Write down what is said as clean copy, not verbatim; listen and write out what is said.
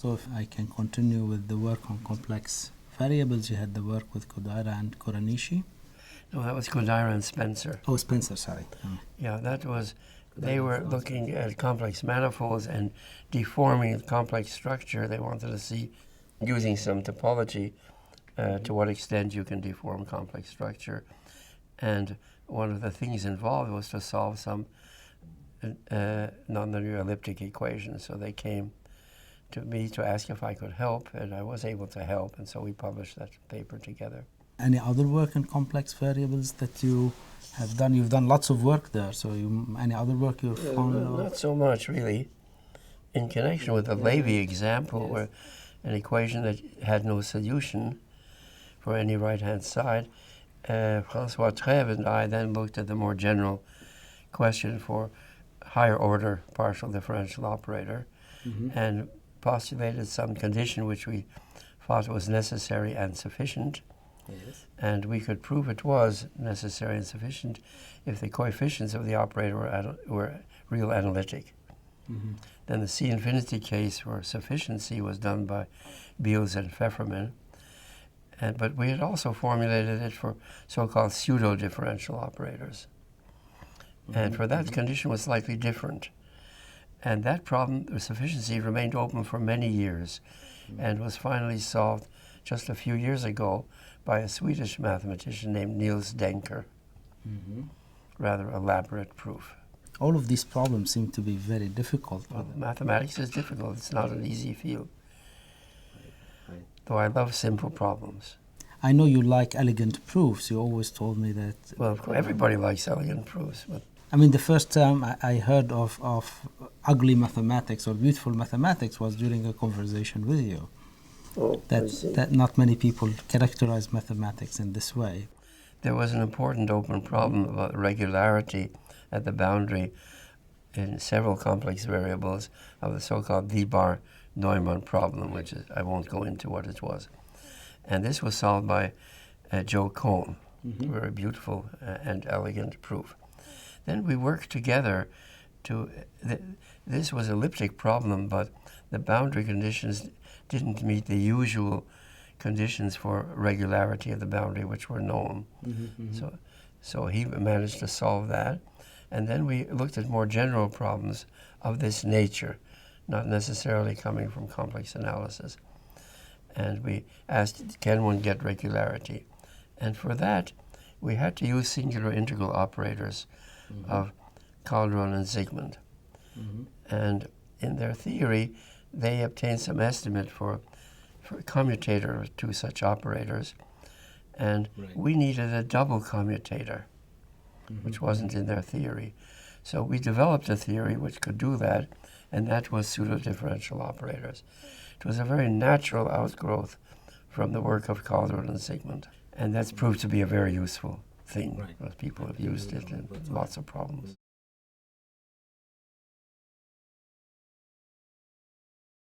So if I can continue with the work on complex variables, you had the work with Kodaira and Koranishi. No, that was Kodaira and Spencer. Oh, Spencer, sorry. Yeah, that was, they were looking at complex manifolds and deforming the complex structure. They wanted to see, using some topology, to what extent you can deform complex structure. And one of the things involved was to solve some nonlinear elliptic equations. So they came to me to ask if I could help, and I was able to help, and so we published that paper together. Any other work in complex variables that you have done? You've done lots of work there, so any other work you're fond of? Not so much, really. In connection with the Levy example, where an equation that had no solution for any right-hand side, François Trèves and I then looked at the more general question for higher order partial differential operator and postulated some condition which we thought was necessary and sufficient. Yes. And we could prove it was necessary and sufficient if the coefficients of the operator were real analytic. Then the C infinity case for sufficiency was done by Beals and Pfefferman. But we had also formulated it for so-called pseudo-differential operators. And for that condition was slightly different. And that problem, the sufficiency, remained open for many years and was finally solved just a few years ago by a Swedish mathematician named Niels Denker. Rather elaborate proof. All of these problems seem to be very difficult. Well, mathematics is difficult. It's not an easy field. Though I love simple problems. I know you like elegant proofs. You always told me that. Well, of course, everybody likes elegant proofs. But I mean, the first time I heard of ugly mathematics or beautiful mathematics was during a conversation with you. oh, That not many people characterize mathematics in this way. there was an important open problem about regularity at the boundary in several complex variables of the so-called V-bar-Neumann problem, which is, I won't go into what it was. And this was solved by Joe Cohn, very beautiful and elegant proof. Then we worked together to, this was an elliptic problem, but the boundary conditions didn't meet the usual conditions for regularity of the boundary, which were known. So he managed to solve that. And then we looked at more general problems of this nature, not necessarily coming from complex analysis. And we asked, can one get regularity? And for that, we had to use singular integral operators of Calderon and Zygmunt. And in their theory, they obtained some estimate for a commutator of two such operators. And we needed a double commutator, which wasn't in their theory. So we developed a theory which could do that, and that was pseudo-differential operators. It was a very natural outgrowth from the work of Calderon and Zygmunt. And that's proved to be a very useful thing, because people have used it in lots of problems.